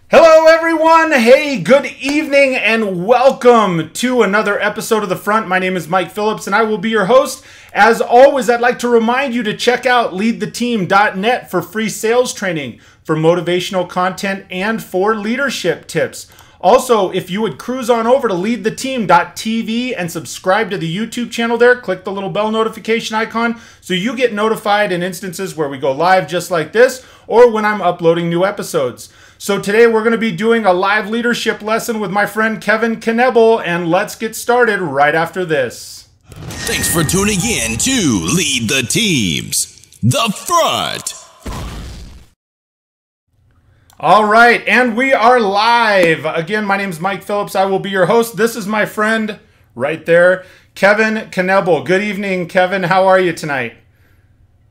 Hello, everyone. Hey, good evening, and welcome to another episode of The Front. My name is Mike Phillips, and I will be your host. As always, I'd like to remind you to check out leadtheteam.net for free sales training, for motivational content, and for leadership tips. Also, if you would cruise on over to leadtheteam.tv and subscribe to the YouTube channel there, click the little bell notification icon so you get notified in instances where we go live just like this or when I'm uploading new episodes. So today we're going to be doing a live leadership lesson with my friend Kevin Knebl, and let's get started right after this. Thanks for tuning in to Lead the Teams, The Front. All right, and we are live. Again, my name is Mike Phillips. I will be your host. This is my friend right there, Kevin Knebl. Good evening, Kevin. How are you tonight?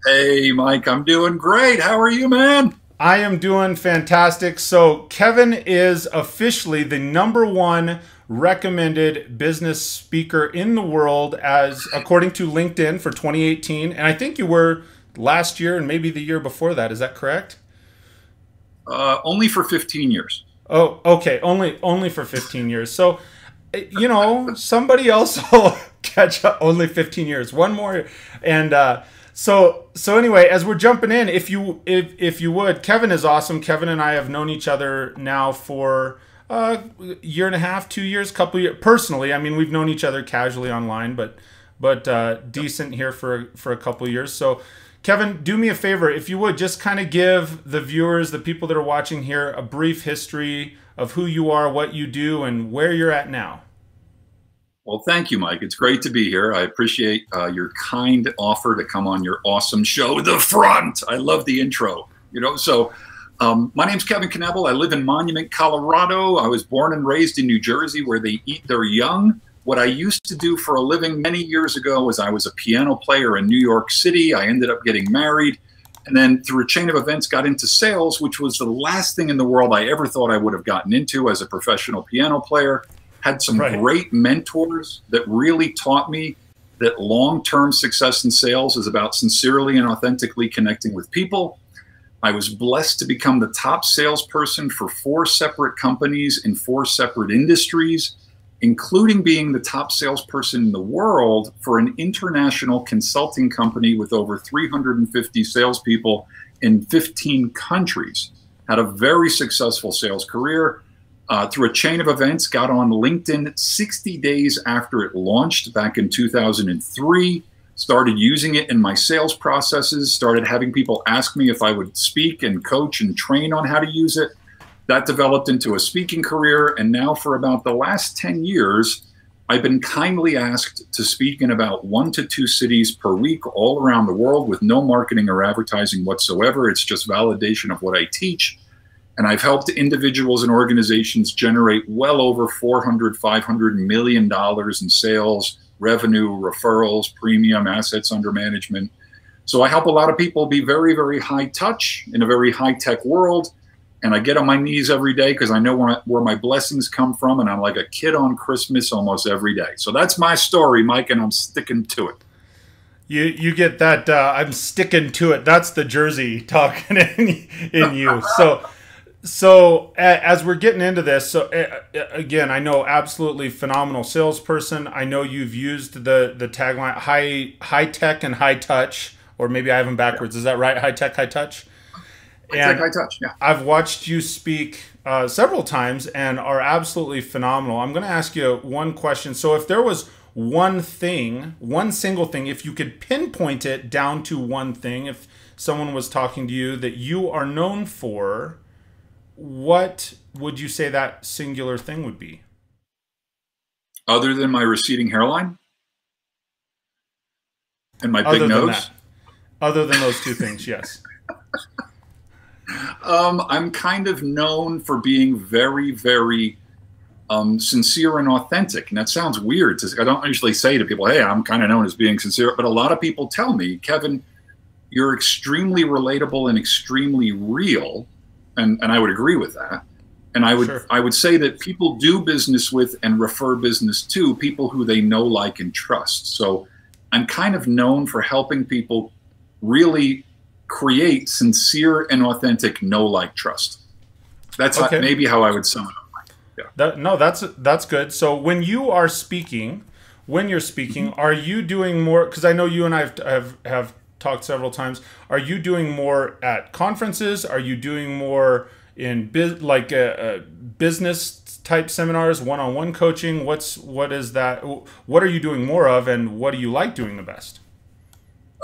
Hey, Mike. I'm doing great. How are you, man? I am doing fantastic. So Kevin is officially the #1 recommended business speaker in the world, as according to LinkedIn, for 2018. And I think you were last year and maybe the year before that. Is that correct? Only for 15 years. Oh, okay. Only for 15 years. So, you know, somebody else will catch up. Only 15 years. One more. And So anyway, as we're jumping in, if you would, Kevin is awesome. Kevin and I have known each other now for a year and a half, 2 years, couple years. Personally, I mean, we've known each other casually online, but decent here for a couple years. So, Kevin, do me a favor, if you would, just kind of give the viewers, the people that are watching here, a brief history of who you are, what you do, and where you're at now. Well, thank you, Mike. It's great to be here. I appreciate your kind offer to come on your awesome show, The Front. I love the intro. My name's Kevin Knebl. I live in Monument, Colorado. I was born and raised in New Jersey, where they eat their young. What I used to do for a living many years ago was I was a piano player in New York City. I ended up getting married, and then through a chain of events got into sales, which was the last thing in the world I ever thought I would have gotten into as a professional piano player. Had some great mentors that really taught me that long-term success in sales is about sincerely and authentically connecting with people. I was blessed to become the top salesperson for 4 separate companies in 4 separate industries, including being the top salesperson in the world for an international consulting company with over 350 salespeople in 15 countries. Had a very successful sales career. Through a chain of events, got on LinkedIn 60 days after it launched back in 2003, started using it in my sales processes, started having people ask me if I would speak and coach and train on how to use it. That developed into a speaking career, and now for about the last 10 years, I've been kindly asked to speak in about 1 to 2 cities per week all around the world with no marketing or advertising whatsoever. It's just validation of what I teach. And I've helped individuals and organizations generate well over $400, $500 million in sales, revenue, referrals, premium, assets under management. So I help a lot of people be very, very high touch in a very high tech world. And I get on my knees every day because I know where my blessings come from. And I'm like a kid on Christmas almost every day. So that's my story, Mike, and I'm sticking to it. You get that, I'm sticking to it. That's the Jersey talking in you. So as we're getting into this, so again, I know absolutely phenomenal salesperson. I know you've used the tagline high tech and high touch, or maybe I have them backwards. Yeah. Is that right? High tech, high touch. High touch. Yeah. I've watched you speak several times and are absolutely phenomenal. I'm going to ask you one question. So if there was one single thing, if you could pinpoint it down to one thing, if someone was talking to you that you are known for, what would you say that singular thing would be? Other than my receding hairline and my big nose? Other than those 2 things, yes. I'm kind of known for being very, very sincere and authentic. And that sounds weird. I don't usually say to people, hey, I'm kind of known as being sincere. But a lot of people tell me, Kevin, you're extremely relatable and extremely real. And I would agree with that. And I would say that people do business with and refer business to people who they know, like, and trust. So I'm kind of known for helping people really create sincere and authentic know, like, trust. That's Okay. maybe how I would sum it up. Yeah. No, that's good. So when you are speaking, when you're speaking, are you doing more? Because I know you and I have talked several times. Are you doing more at conferences? Are you doing more in business type seminars, one-on-one coaching? What is that? What are you doing more of, and what do you like doing the best?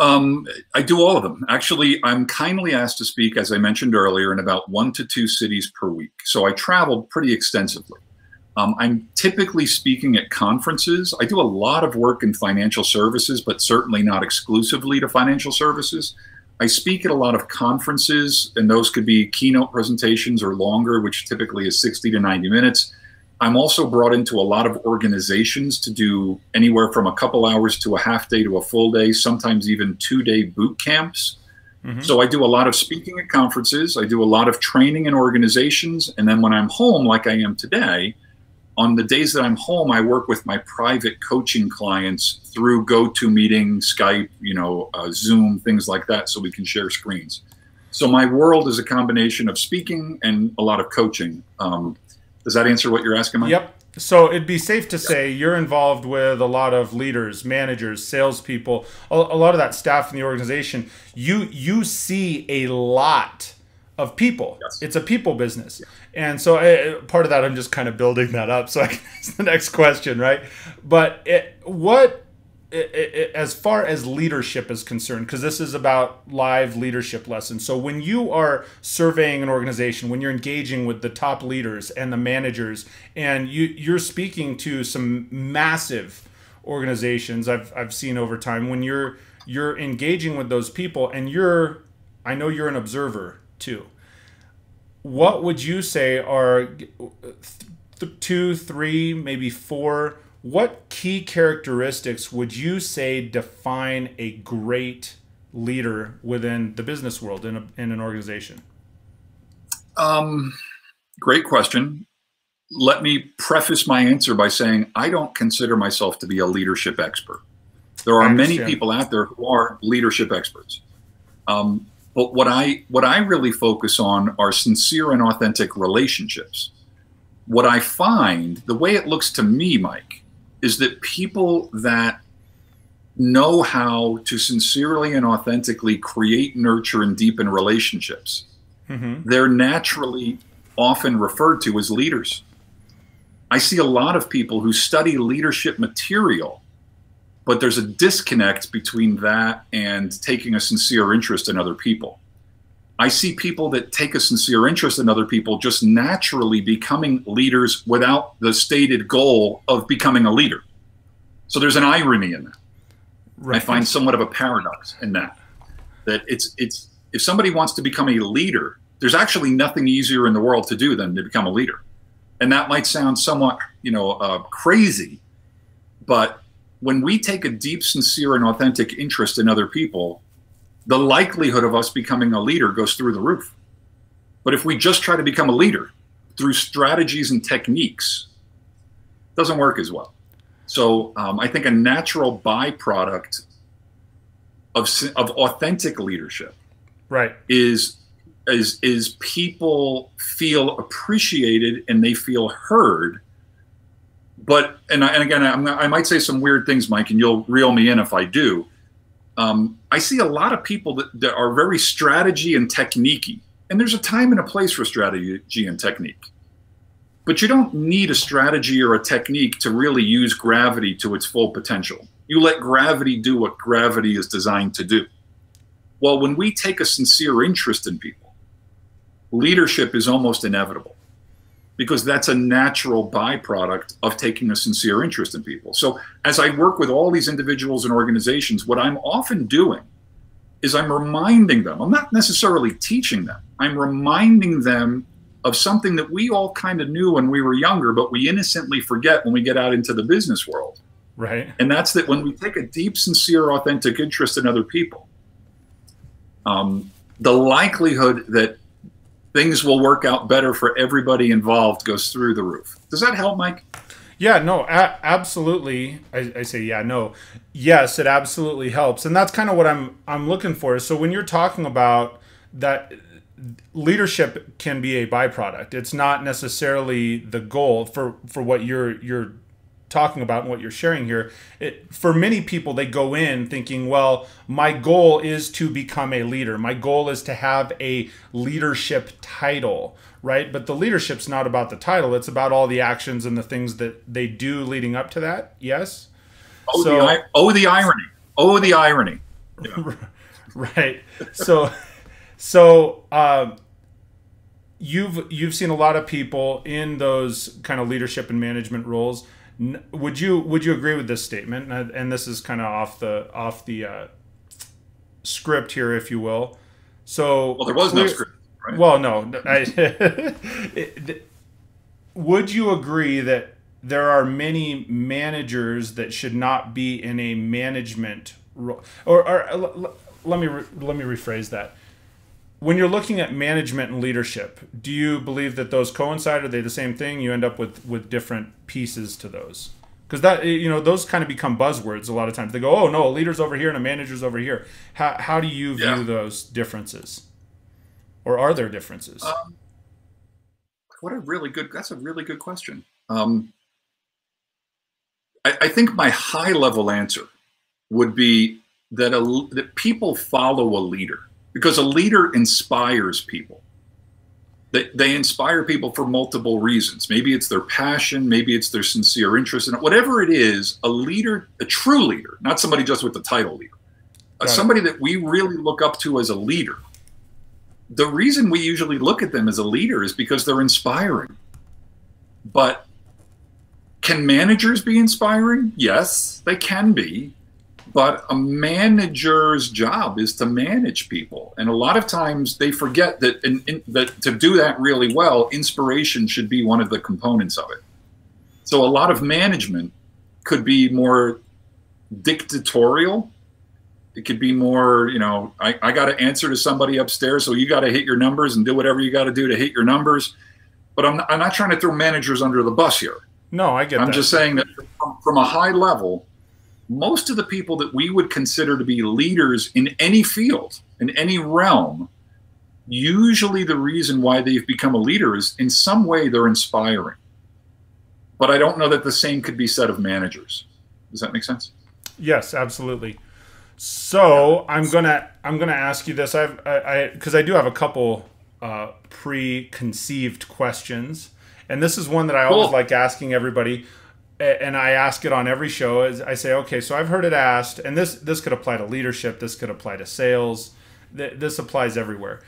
I do all of them. Actually, I'm kindly asked to speak, as I mentioned earlier, in about 1 to 2 cities per week. So I travel pretty extensively. I'm typically speaking at conferences. I do a lot of work in financial services, but certainly not exclusively to financial services. I speak at a lot of conferences, and those could be keynote presentations or longer, which typically is 60 to 90 minutes. I'm also brought into a lot of organizations to do anywhere from a couple hours to a half day to a full day, sometimes even 2-day boot camps. So I do a lot of speaking at conferences. I do a lot of training in organizations. And then when I'm home, like I am today, on the days that I'm home, I work with my private coaching clients through GoToMeeting, Skype, Zoom, things like that, so we can share screens. So my world is a combination of speaking and a lot of coaching. Does that answer what you're asking, Mike? Yep. So it'd be safe to say you're involved with a lot of leaders, managers, salespeople, a lot of that staff in the organization. You see a lot of people. Yes. It's a people business. Yeah. And so part of that, I'm just kind of building that up so I can ask the next question, right? But as far as leadership is concerned, because this is about live leadership lessons. So when you are surveying an organization, when you're engaging with the top leaders and the managers, and you're speaking to some massive organizations I've seen over time, when you're engaging with those people, and I know you're an observer too. What would you say are 2, 3, maybe 4? What key characteristics would you say define a great leader within the business world in an organization? Great question. Let me preface my answer by saying I don't consider myself to be a leadership expert. There are many people out there who are leadership experts. But what I really focus on are sincere and authentic relationships. What I find, the way it looks to me, Mike, is that people that know how to sincerely and authentically create, nurture, and deepen relationships, they're naturally often referred to as leaders. I see a lot of people who study leadership material, but there's a disconnect between that and taking a sincere interest in other people. I see people that take a sincere interest in other people just naturally becoming leaders without the stated goal of becoming a leader. So there's an irony in that. Right. I find somewhat of a paradox in that. That it's if somebody wants to become a leader, there's actually nothing easier in the world to do than to become a leader. And that might sound somewhat, crazy, but when we take a deep, sincere, and authentic interest in other people, the likelihood of us becoming a leader goes through the roof. But if we just try to become a leader through strategies and techniques, it doesn't work as well. So I think a natural byproduct of authentic leadership, right, is people feel appreciated and they feel heard. But and again, I might say some weird things, Mike, and you'll reel me in if I do. I see a lot of people that are very strategy and technique-y. And there's a time and a place for strategy and technique. But you don't need a strategy or a technique to really use gravity to its full potential. You let gravity do what gravity is designed to do. Well, when we take a sincere interest in people, leadership is almost inevitable, because that's a natural byproduct of taking a sincere interest in people. So as I work with all these individuals and organizations, what I'm often doing is I'm reminding them, I'm not necessarily teaching them, I'm reminding them of something that we all kind of knew when we were younger, but we innocently forget when we get out into the business world. Right. And that's that when we take a deep, sincere, authentic interest in other people, the likelihood that things will work out better for everybody involved goes through the roof. Does that help, Mike? Yeah, no, absolutely. I say, yeah, no. Yes, it absolutely helps. And that's kind of what I'm looking for. So when you're talking about that, leadership can be a byproduct. It's not necessarily the goal for what you're talking about and what you're sharing here. For many people, they go in thinking, well, my goal is to become a leader. My goal is to have a leadership title, right? But the leadership's not about the title. It's about all the actions and the things that they do leading up to that. Yes? The irony. Oh, the irony. Yeah. Right. You've seen a lot of people in those kind of leadership and management roles. Would you agree with this statement? And this is kind of off the script here, if you will. So, well, there was no script, right? Well, no. Would you agree that there are many managers that should not be in a management role? Or let me rephrase that. When you're looking at management and leadership, do you believe that those coincide? Are they the same thing? You end up with different pieces to those? Because that, those kind of become buzzwords a lot of times. They go, oh, no, a leader's over here and a manager's over here. How do you view those differences? Or are there differences? That's a really good question. I think my high-level answer would be that people follow a leader. Because a leader inspires people. They inspire people for multiple reasons. Maybe it's their passion, maybe it's their sincere interest in it. Whatever it is, a leader, a true leader, not somebody just with the title leader, somebody that we really look up to as a leader. The reason we usually look at them as a leader is because they're inspiring. But can managers be inspiring? Yes, they can be. But a manager's job is to manage people. And a lot of times they forget that, that to do that really well, inspiration should be one of the components of it. So a lot of management could be more dictatorial. It could be more, I got to answer to somebody upstairs, so you got to hit your numbers and do whatever you got to do to hit your numbers. But I'm not trying to throw managers under the bus here. No, I get that. I'm just saying that from a high level, most of the people that we would consider to be leaders in any field, in any realm, usually the reason why they've become a leader is in some way they're inspiring. But I don't know that the same could be said of managers. Does that make sense? Yes, absolutely. So I'm gonna ask you this. Because I do have a couple preconceived questions, and this is one that I always like asking everybody. And I ask it on every show. Is I say, okay, so I've heard it asked, and this could apply to leadership, this could apply to sales, this applies everywhere.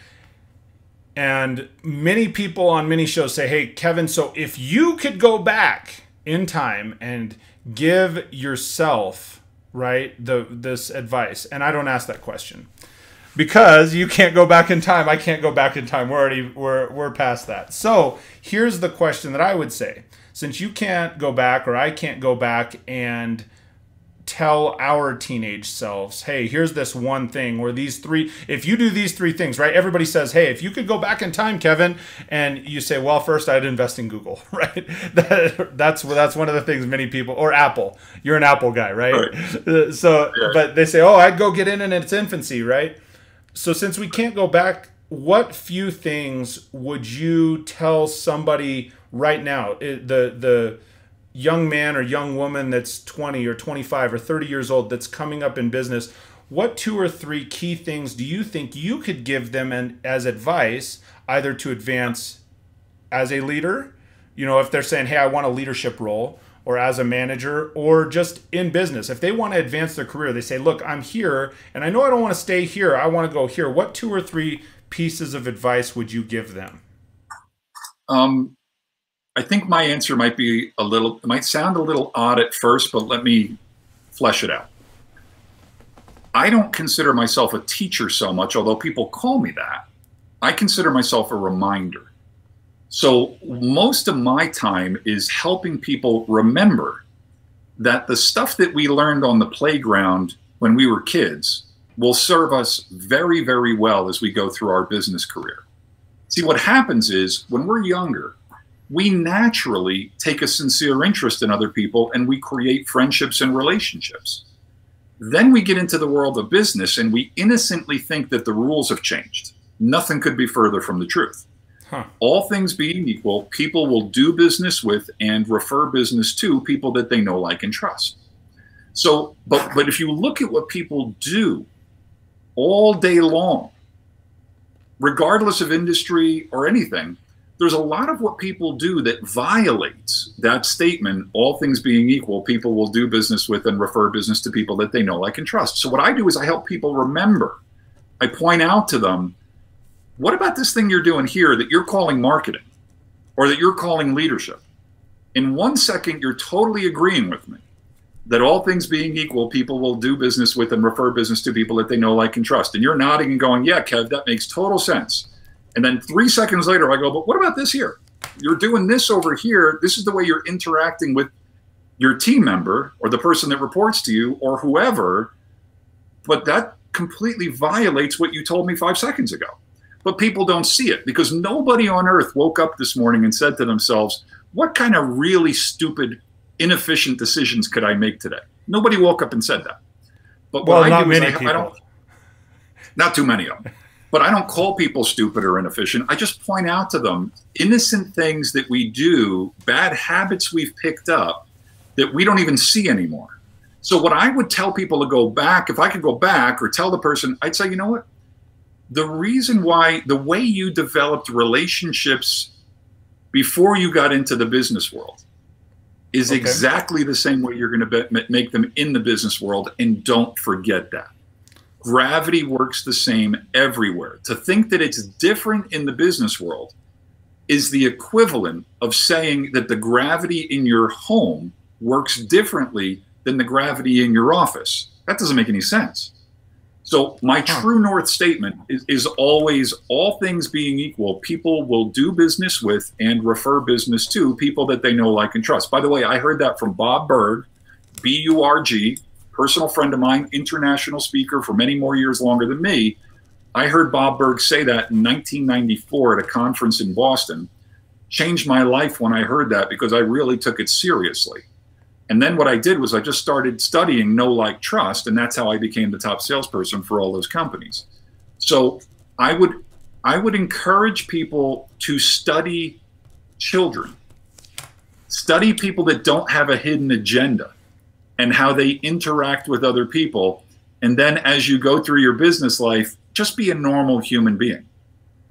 And many people on many shows say, hey, Kevin, so if you could go back in time and give yourself, right, this advice, and I don't ask that question because you can't go back in time. I can't go back in time. We're past that. So here's the question that I would say. Since you can't go back, or I can't go back and tell our teenage selves, hey, here's this one thing, or if you do these three things, right? Everybody says, hey, if you could go back in time, Kevin, and you say, well, first I'd invest in Google, right? That's one of the things many people, or Apple, you're an Apple guy, right? But they say, oh, I'd go get in its infancy, right? So since we can't go back, what few things would you tell somebody right now, the young man or young woman that's 20 or 25 or 30 years old that's coming up in business, what 2 or 3 key things do you think you could give them as advice, either to advance as a leader, if they're saying, hey, I want a leadership role, or as a manager, or just in business? If they want to advance their career, they say, look, I'm here, and I know I don't want to stay here. I want to go here. What 2 or 3 pieces of advice would you give them? I think my answer might sound a little odd at first, but let me flesh it out. I don't consider myself a teacher so much, although people call me that. I consider myself a reminder. So most of my time is helping people remember that the stuff that we learned on the playground when we were kids will serve us very, very well as we go through our business career. See, what happens is when we're younger, we naturally take a sincere interest in other people and we create friendships and relationships. Then we get into the world of business and we innocently think that the rules have changed. Nothing could be further from the truth. Huh. All things being equal, people will do business with and refer business to people that they know, like, and trust. So, but if you look at what people do all day long, regardless of industry or anything, there's a lot of what people do that violates that statement, all things being equal, people will do business with and refer business to people that they know, like, and trust. So what I do is I help people remember. I point out to them, what about this thing you're doing here that you're calling marketing or that you're calling leadership? In 1 second, you're totally agreeing with me that all things being equal, people will do business with and refer business to people that they know, like, and trust. And you're nodding and going, yeah, Kev, that makes total sense. And then 3 seconds later, I go, but what about this here? You're doing this over here. This is the way you're interacting with your team member or the person that reports to you or whoever. But that completely violates what you told me 5 seconds ago. But people don't see it because nobody on earth woke up this morning and said to themselves, what kind of really stupid, inefficient decisions could I make today? Nobody woke up and said that. But well, not many people. I don't, not too many of them. But I don't call people stupid or inefficient. I just point out to them innocent things that we do, bad habits we've picked up that we don't even see anymore. So what I would tell people to go back, if I could go back or tell the person, I'd say, you know what? The reason why, the way you developed relationships before you got into the business world is exactly the same way you're going to make them in the business world. And don't forget that. Gravity works the same everywhere. To think that it's different in the business world is the equivalent of saying that the gravity in your home works differently than the gravity in your office. That doesn't make any sense. So my true north statement is always, all things being equal, people will do business with and refer business to people that they know, like, and trust. By the way, I heard that from Bob Berg, B-U-R-G, personal friend of mine, international speaker for many more years longer than me. I heard Bob Berg say that in 1994 at a conference in Boston. Changed my life when I heard that because I really took it seriously. And then what I did was I just started studying know, like, trust, and that's how I became the top salesperson for all those companies. So I would encourage people to study children, study people that don't have a hidden agenda and how they interact with other people. And then as you go through your business life, just be a normal human being.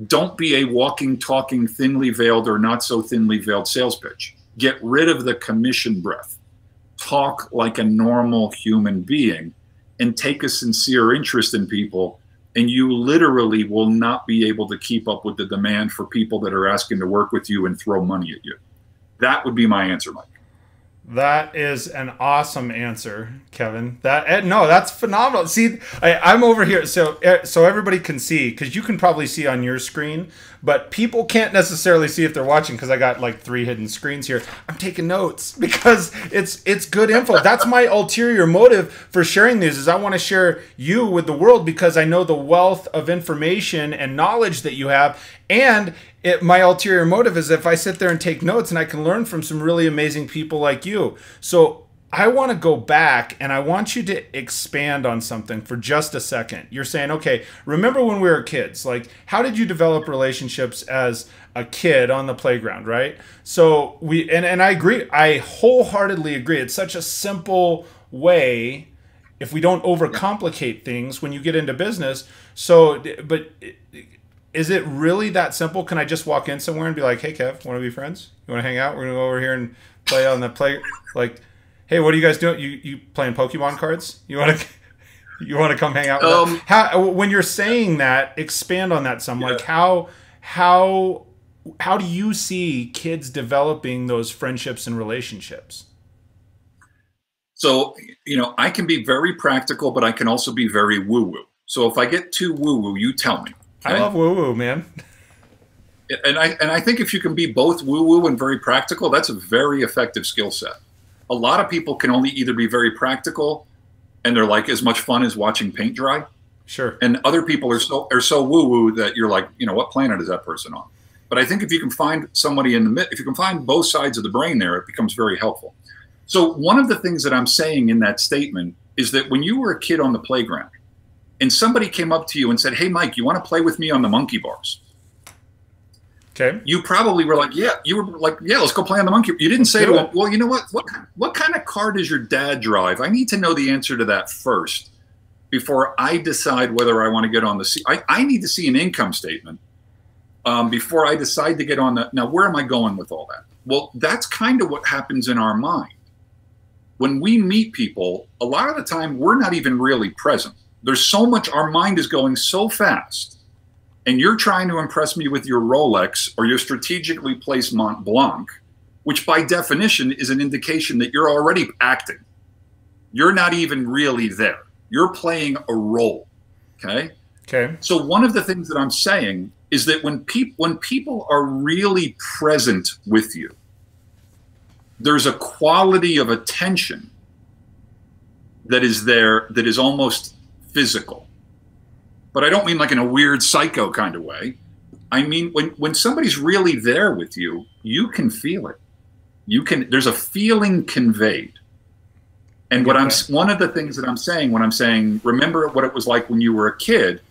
Don't be a walking, talking, thinly veiled or not so thinly veiled sales pitch. Get rid of the commission breath. Talk like a normal human being and take a sincere interest in people. And you literally will not be able to keep up with the demand for people that are asking to work with you and throw money at you. That would be my answer, Mike. That is an awesome answer, Kevin. No, that's phenomenal. See, I'm over here, so everybody can see, because you can probably see on your screen, but people can't necessarily see if they're watching because I got like 3 hidden screens here. I'm taking notes because it's good info. That's my ulterior motive for sharing these, is I want to share you with the world because I know the wealth of information and knowledge that you have. And my ulterior motive is if I sit there and take notes and I can learn from some really amazing people like you. So I want to go back and I want you to expand on something for just a second. You're saying, okay, remember when we were kids, like how did you develop relationships as a kid on the playground, right? So and I agree, I wholeheartedly agree. It's such a simple way if we don't overcomplicate things when you get into business. So, but is it really that simple? Can I just walk in somewhere and be like, hey, Kev, want to be friends? You want to hang out? We're going to go over here and play on the play. Like, hey, what are you guys doing? You playing Pokemon cards? You want to come hang out with how, when you're saying that, expand on that some. Yeah. Like how do you see kids developing those friendships and relationships? So, I can be very practical, but I can also be very woo-woo. So if I get too woo-woo, you tell me. Okay? I love woo-woo, man. And I think if you can be both woo-woo and very practical, that's a very effective skill set. A lot of people can only either be very practical and they're like as much fun as watching paint dry. Sure. And other people are so woo-woo that you're like, what planet is that person on? But I think if you can find somebody in the mid, if you can find both sides of the brain there, it becomes very helpful. So one of the things that I'm saying in that statement is that when you were a kid on the playground and somebody came up to you and said, "Hey, Mike, you want to play with me on the monkey bars?" Okay. You probably were like, "Yeah." You were like, "Yeah, let's go play on the monkey." You didn't say to him, "Well, you know what? What kind of car does your dad drive? I need to know the answer to that first before I decide whether I want to get on the I need to see an income statement before I decide to get on the. Now, where am I going with all that? Well, that's kind of what happens in our mind. When we meet people, a lot of the time, we're not even really present. There's so much, our mind is going so fast, and you're trying to impress me with your Rolex or your strategically placed Mont Blanc, which by definition is an indication that you're already acting. You're not even really there. You're playing a role, okay? Okay. So one of the things that I'm saying is that when people are really present with you, there's a quality of attention that is there that is almost physical. But I don't mean like in a weird psycho kind of way. I mean, when somebody's really there with you, you can feel it. There's a feeling conveyed. And one of the things that I'm saying when I'm saying, remember what it was like when you were a kid,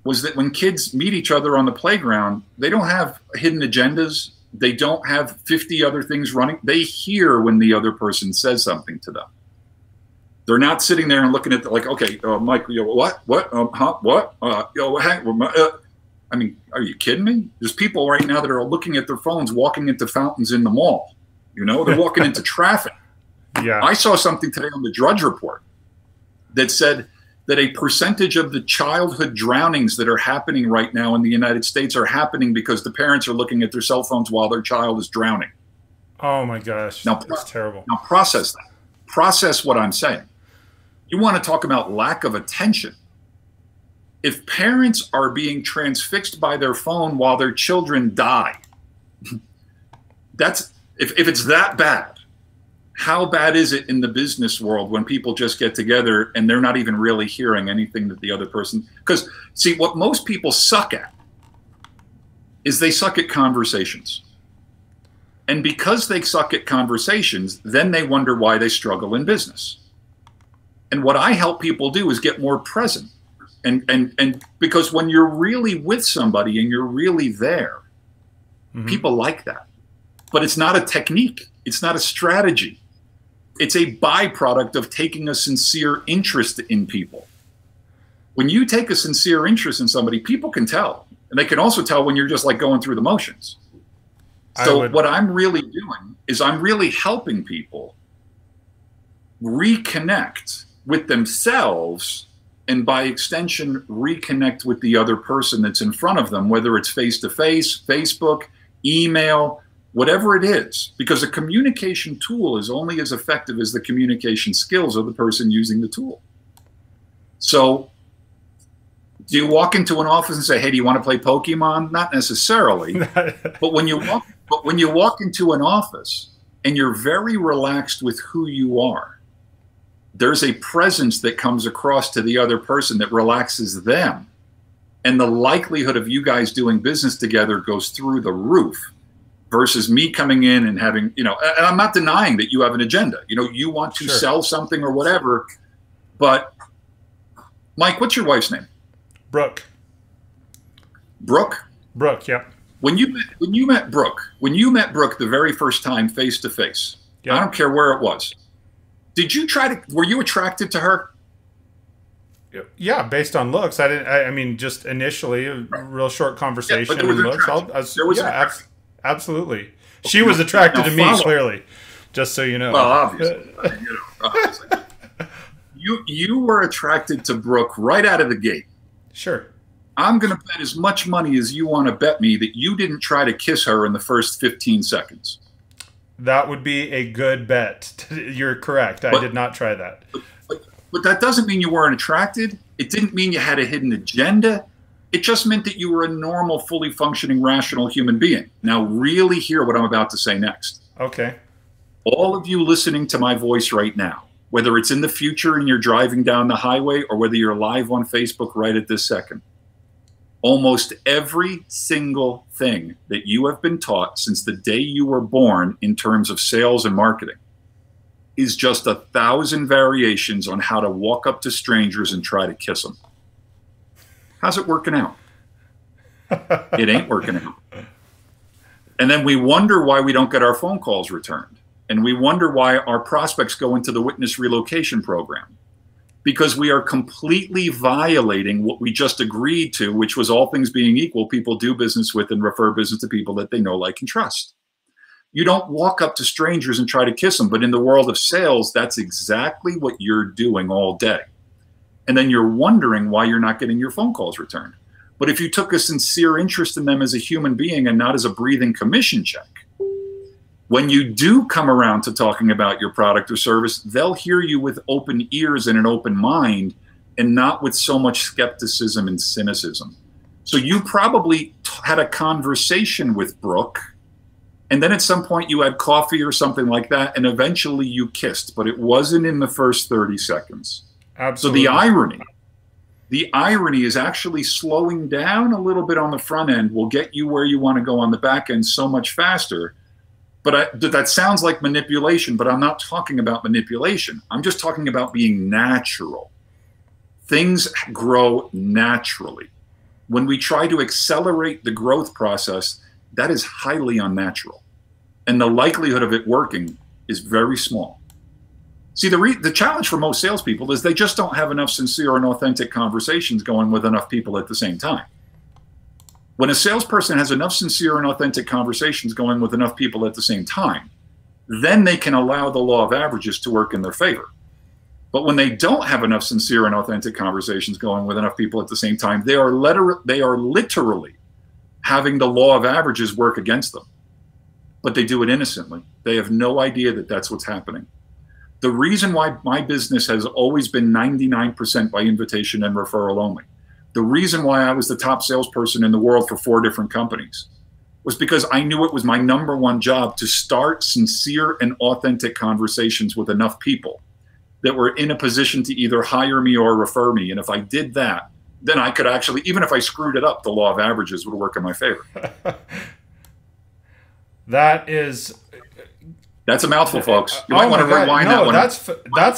was that when kids meet each other on the playground, they don't have hidden agendas. They don't have 50 other things running. They hear when the other person says something to them. They're not sitting there and looking at like, okay, Mike, what, what, I mean, are you kidding me? There's people right now that are looking at their phones, walking into fountains in the mall. They're walking into traffic. Yeah. I saw something today on the Drudge Report that said that a percentage of the childhood drownings that are happening right now in the United States are happening because the parents are looking at their cell phones while their child is drowning. Oh my gosh, that's terrible. Now process that. Process what I'm saying. You want to talk about lack of attention. If parents are being transfixed by their phone while their children die, if it's that bad, how bad is it in the business world when people just get together and they're not even really hearing anything that the other person, because see, what most people suck at is they suck at conversations. And because they suck at conversations, then they wonder why they struggle in business. And what I help people do is get more present. And because when you're really with somebody and you're really there, people like that. But it's not a technique. It's not a strategy. It's a byproduct of taking a sincere interest in people. When you take a sincere interest in somebody, people can tell. And they can also tell when you're just like going through the motions. So what I'm really doing is I'm really helping people reconnect with themselves and by extension, reconnect with the other person that's in front of them, whether it's face-to-face, Facebook, email, whatever it is, because a communication tool is only as effective as the communication skills of the person using the tool. So do you walk into an office and say, hey, do you want to play Pokemon? Not necessarily. But when you walk into an office and you're very relaxed with who you are, there's a presence that comes across to the other person that relaxes them. And the likelihood of you guys doing business together goes through the roof versus me coming in and having, and I'm not denying that you have an agenda. You want to sell something or whatever. But Mike, what's your wife's name? Brooke. Brooke? Brooke, yep. When you met Brooke the very first time face to face, I don't care where it was. Were you attracted to her? Yeah, based on looks. I mean, just initially, a real short conversation. There was absolutely. She was attracted to me, clearly, just so you know. Well, obviously. You were attracted to Brooke right out of the gate. Sure. I'm going to bet as much money as you want to bet me that you didn't try to kiss her in the first 15 seconds. That would be a good bet. You're correct. I did not try that. But that doesn't mean you weren't attracted. It didn't mean you had a hidden agenda. It just meant that you were a normal, fully functioning, rational human being. Now, really hear what I'm about to say next. Okay. All of you listening to my voice right now, whether it's in the future and you're driving down the highway or whether you're live on Facebook right at this second, almost every single thing that you have been taught since the day you were born in terms of sales and marketing is just 1,000 variations on how to walk up to strangers and try to kiss them. How's it working out? It ain't working out. And then we wonder why we don't get our phone calls returned. And we wonder why our prospects go into the witness relocation program. Because we are completely violating what we just agreed to, which was all things being equal, people do business with and refer business to people that they know, like, and trust. You don't walk up to strangers and try to kiss them. But in the world of sales, that's exactly what you're doing all day. And then you're wondering why you're not getting your phone calls returned. But if you took a sincere interest in them as a human being and not as a breathing commission check, when you do come around to talking about your product or service, they'll hear you with open ears and an open mind and not with so much skepticism and cynicism. So you probably had a conversation with Brooke, and then at some point you had coffee or something like that, and eventually you kissed, but it wasn't in the first 30 seconds. Absolutely. So the irony is actually slowing down a little bit on the front end will get you where you want to go on the back end so much faster. But that sounds like manipulation, but I'm not talking about manipulation. I'm just talking about being natural. Things grow naturally. When we try to accelerate the growth process, that is highly unnatural. And the likelihood of it working is very small. See, the challenge for most salespeople is they just don't have enough sincere and authentic conversations going with enough people at the same time. When a salesperson has enough sincere and authentic conversations going with enough people at the same time, then they can allow the law of averages to work in their favor. But when they don't have enough sincere and authentic conversations going with enough people at the same time, they are literally having the law of averages work against them. But they do it innocently. They have no idea that that's what's happening. The reason why my business has always been 99% by invitation and referral only, the reason why I was the top salesperson in the world for 4 different companies was because I knew it was my #1 job to start sincere and authentic conversations with enough people that were in a position to either hire me or refer me. And if I did that, then I could actually, even if I screwed it up, the law of averages would work in my favor. That's a mouthful, folks. You might want to rewind that one. That's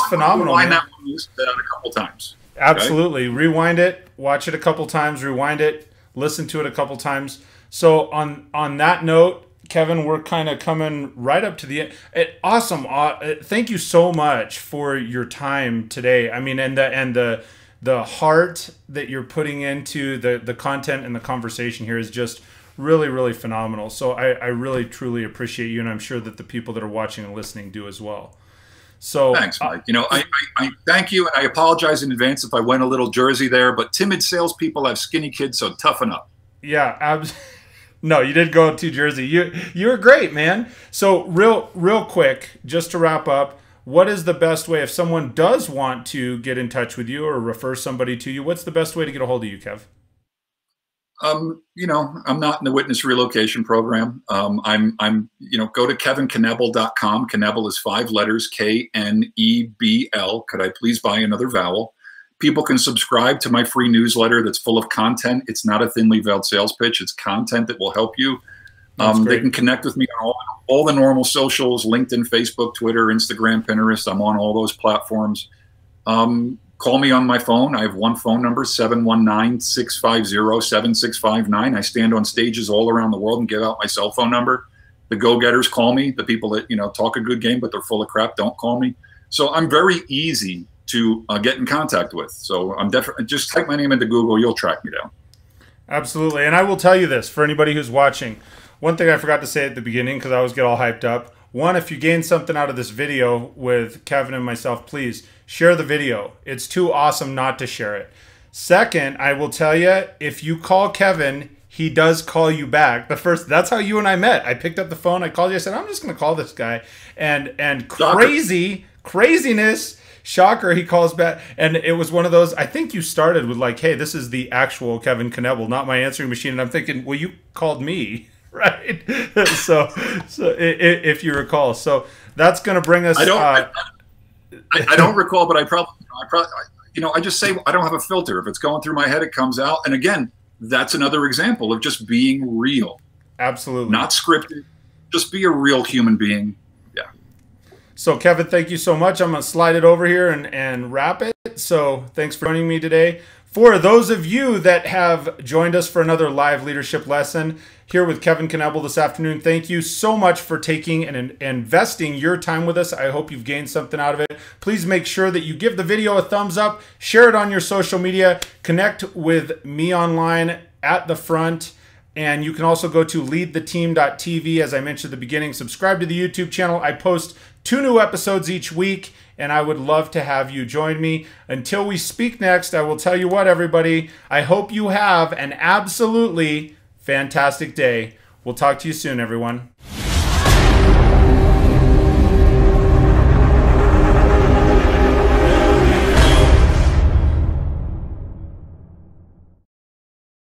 phenomenal. Rewind that one, listen to that a couple times. Absolutely. Okay? Rewind it, watch it a couple times, rewind it, listen to it a couple times. So on that note, Kevin, we're kind of coming right up to the end. Awesome. Thank you so much for your time today. I mean, and the heart that you're putting into the content and the conversation here is just really, really phenomenal. So I really, truly appreciate you, and I'm sure that the people that are watching and listening do as well. So thanks, Mike. I thank you, and I apologize in advance if I went a little Jersey there, but timid salespeople have skinny kids, so toughen up. Yeah, no, you didn't go to Jersey. You were great, man. So real quick, just to wrap up, what is the best way if someone does want to get in touch with you or refer somebody to you? What's the best way to get a hold of you, Kev? I'm not in the witness relocation program. Go to kevinknebl.com. Knebl is 5 letters, Knebl. Could I please buy another vowel? People can subscribe to my free newsletter that's full of content. It's not a thinly veiled sales pitch. It's content that will help you. They can connect with me on all the normal socials, LinkedIn, Facebook, Twitter, Instagram, Pinterest. I'm on all those platforms. Call me on my phone. I have one phone number, 719-650-7659. I stand on stages all around the world and give out my cell phone number. The go-getters call me. The people that, talk a good game, but they're full of crap, don't call me. So I'm very easy to get in contact with. So I'm definitely, just type my name into Google. You'll track me down. Absolutely. And I will tell you this for anybody who's watching. One thing I forgot to say at the beginning, because I always get all hyped up. One, if you gain something out of this video with Kevin and myself, please share the video. It's too awesome not to share it. Second, I will tell you, if you call Kevin, he does call you back. That's how you and I met. I picked up the phone, I called you, I said, I'm just going to call this guy. And craziness, shocker, he calls back. And it was one of those, I think you started with like, hey, this is the actual Kevin Knebl, not my answering machine. And I'm thinking, well, you called me. Right. so if you recall, so that's going to bring us. I don't recall, but I probably, I just say I don't have a filter. If it's going through my head, it comes out. And again, that's another example of just being real. Absolutely. Not scripted. Just be a real human being. Yeah. So Kevin, thank you so much. I'm going to slide it over here and wrap it. So thanks for joining me today. For those of you that have joined us for another live leadership lesson here with Kevin Knebl this afternoon, thank you so much for taking and investing your time with us. I hope you've gained something out of it. Please make sure that you give the video a thumbs up, share it on your social media, connect with me online at the front. And you can also go to leadtheteam.tv, as I mentioned at the beginning. Subscribe to the YouTube channel. I post 2 new episodes each week, and I would love to have you join me. Until we speak next, I will tell you what, everybody, I hope you have an absolutely fantastic day. We'll talk to you soon, everyone.